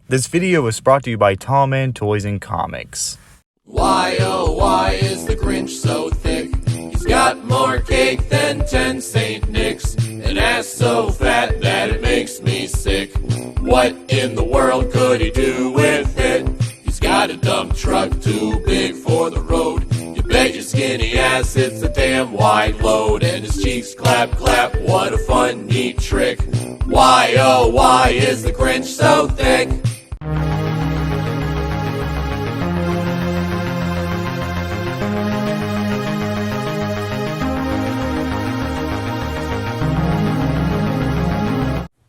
This video was brought to you by Tall Man Toys and Comics. Why, oh, why is the Grinch so thick? He's got more cake than 10 St. Nick's, an ass so fat that it makes me sick. What in the world could he do with it? He's got a dump truck too big for the road. You bet your skinny ass it's a damn wide load. And his cheeks clap, clap, what a fun, neat trick. Why, oh, why is the Grinch so thick?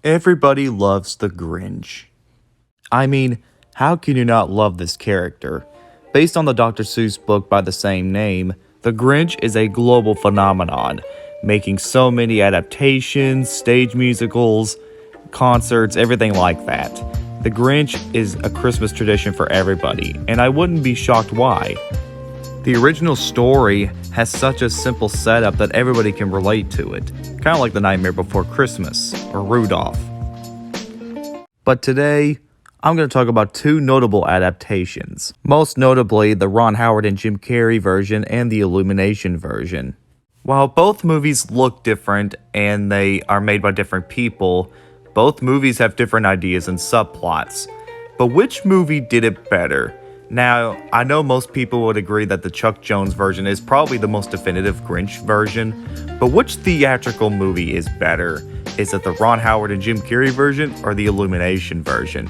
Everybody loves the Grinch. I mean, how can you not love this character? Based on the Dr. Seuss book by the same name, the Grinch is a global phenomenon, making so many adaptations, stage musicals, concerts, everything like that. The Grinch is a Christmas tradition for everybody, and I wouldn't be shocked why. The original story has such a simple setup that everybody can relate to it, kind of like The Nightmare Before Christmas or Rudolph. But today, I'm going to talk about two notable adaptations, most notably the Ron Howard and Jim Carrey version and the Illumination version. While both movies look different and they are made by different people, both movies have different ideas and subplots. But which movie did it better? Now, I know most people would agree that the Chuck Jones version is probably the most definitive Grinch version, but which theatrical movie is better? Is it the Ron Howard and Jim Carrey version or the Illumination version?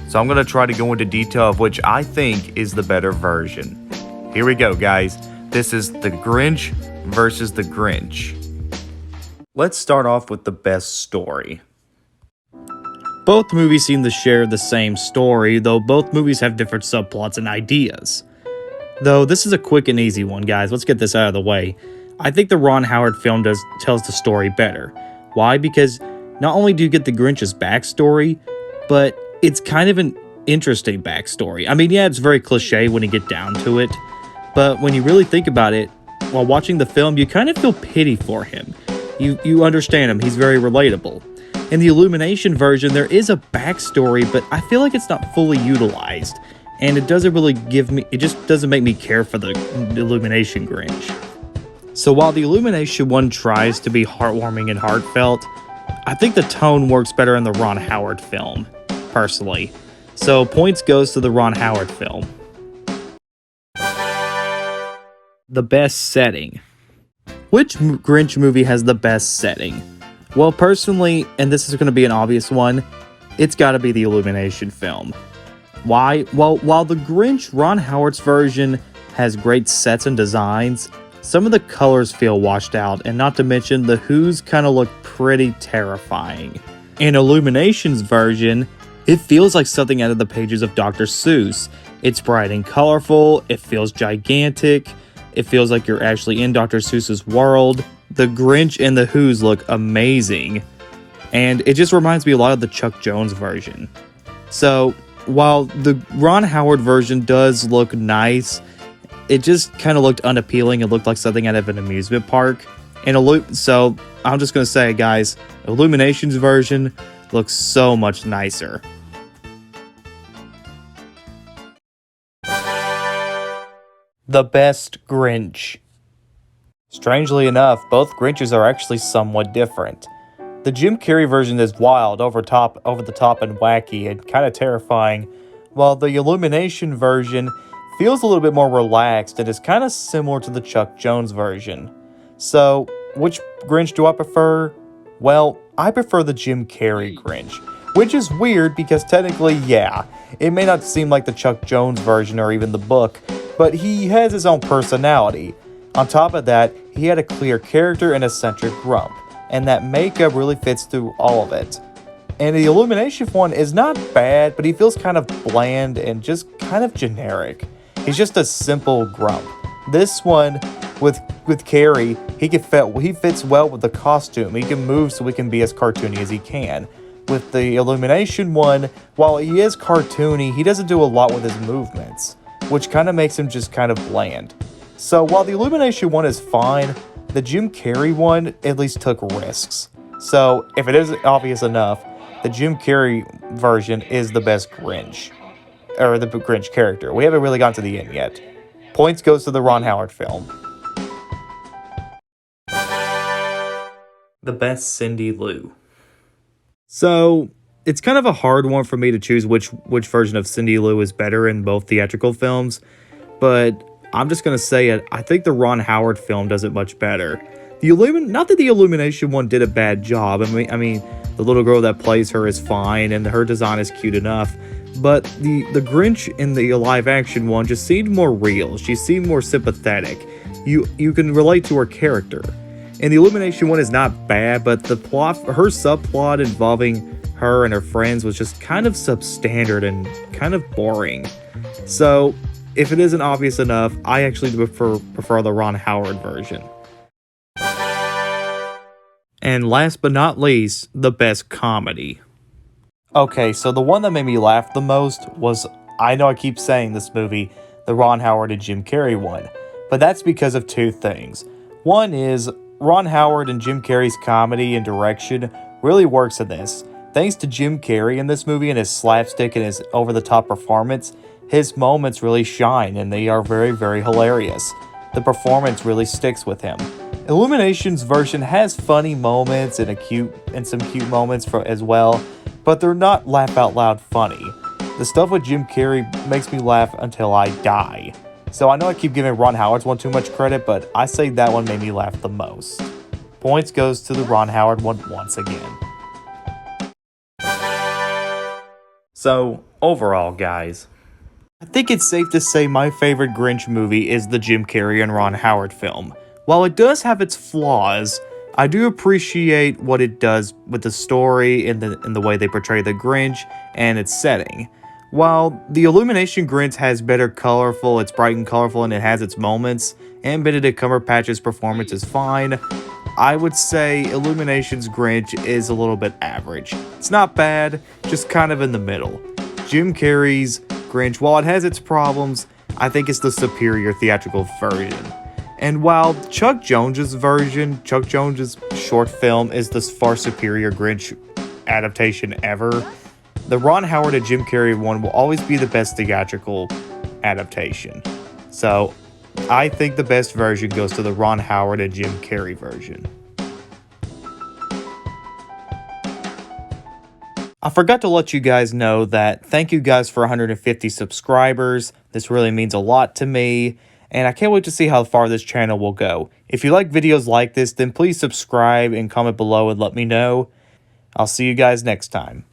So I'm going to try to go into detail of which I think is the better version. Here we go, guys. This is the Grinch versus the Grinch. Let's start off with the best story. Both movies seem to share the same story, though both movies have different subplots and ideas. Though this is a quick and easy one, guys. Let's get this out of the way. I think the Ron Howard film tells the story better. Why? Because not only do you get the Grinch's backstory, but it's kind of an interesting backstory. I mean, yeah, it's very cliche when you get down to it, but when you really think about it, while watching the film, you kind of feel pity for him. You understand him. He's very relatable. In the Illumination version, there is a backstory, but I feel like it's not fully utilized, and it doesn't really it just doesn't make me care for the Illumination Grinch. So while the Illumination one tries to be heartwarming and heartfelt, I think the tone works better in the Ron Howard film, personally. So points goes to the Ron Howard film. The best setting. Which Grinch movie has the best setting? Well, personally, and this is going to be an obvious one, it's got to be the Illumination film. Why? Well, while the Grinch, Ron Howard's version, has great sets and designs, some of the colors feel washed out, and not to mention the Who's kind of look pretty terrifying. In Illumination's version, it feels like something out of the pages of Dr. Seuss. It's bright and colorful, it feels gigantic, it feels like you're actually in Dr. Seuss's world. The Grinch and the Who's look amazing, and it just reminds me a lot of the Chuck Jones version. So, while the Ron Howard version does look nice, it just kind of looked unappealing. It looked like something out of an amusement park. So, I'm just going to say, guys, Illumination's version looks so much nicer. The best Grinch. Strangely enough, both Grinches are actually somewhat different. The Jim Carrey version is wild, over the top, and wacky, and kind of terrifying, while the Illumination version feels a little bit more relaxed and is kind of similar to the Chuck Jones version. So, which Grinch do I prefer? Well, I prefer the Jim Carrey Grinch, which is weird because technically, yeah, it may not seem like the Chuck Jones version or even the book, but he has his own personality. On top of that, he had a clear character and eccentric grump, and that makeup really fits through all of it. And the Illumination one is not bad, but he feels kind of bland and just kind of generic. He's just a simple grump. This one, with Carrey, he fits well with the costume. He can move so he can be as cartoony as he can. With the Illumination one, while he is cartoony, he doesn't do a lot with his movements, which kind of makes him just kind of bland. So while the Illumination one is fine, the Jim Carrey one at least took risks. So if it isn't obvious enough, the Jim Carrey version is the best Grinch, or the Grinch character. We haven't really gotten to the end yet. Points goes to the Ron Howard film. The best Cindy Lou. So it's kind of a hard one for me to choose which version of Cindy Lou is better in both theatrical films, but I'm just gonna say it. I think the Ron Howard film does it much better. Not that the Illumination one did a bad job. I mean, the little girl that plays her is fine, and her design is cute enough. But the Grinch in the live action one just seemed more real. She seemed more sympathetic. You can relate to her character. And the Illumination one is not bad, but her subplot involving her and her friends was just kind of substandard and kind of boring. So, if it isn't obvious enough, I actually prefer the Ron Howard version. And last but not least, the best comedy. Okay, so the one that made me laugh the most was, I know I keep saying this movie, the Ron Howard and Jim Carrey one, but that's because of two things. One is, Ron Howard and Jim Carrey's comedy and direction really works in this. Thanks to Jim Carrey in this movie and his slapstick and his over-the-top performance, his moments really shine and they are very, very hilarious. The performance really sticks with him. Illumination's version has funny moments and some cute moments as well, but they're not laugh out loud funny. The stuff with Jim Carrey makes me laugh until I die. So I know I keep giving Ron Howard's one too much credit, but I say that one made me laugh the most. Points goes to the Ron Howard one once again. So, overall, guys, I think it's safe to say my favorite Grinch movie is the Jim Carrey and Ron Howard film. While it does have its flaws, I do appreciate what it does with the story and the way they portray the Grinch and its setting. While the Illumination Grinch has better colorful, it's bright and colorful and it has its moments, and Benedict Cumberbatch's performance is fine, I would say Illumination's Grinch is a little bit average. It's not bad, just kind of in the middle. Jim Carrey's Grinch, while it has its problems, I think it's the superior theatrical version. And while Chuck Jones's short film is the far superior Grinch adaptation ever, the Ron Howard and Jim Carrey one will always be the best theatrical adaptation. So, I think the best version goes to the Ron Howard and Jim Carrey version. I forgot to let you guys know that thank you guys for 150 subscribers. This really means a lot to me, and I can't wait to see how far this channel will go. If you like videos like this, then please subscribe and comment below and let me know. I'll see you guys next time.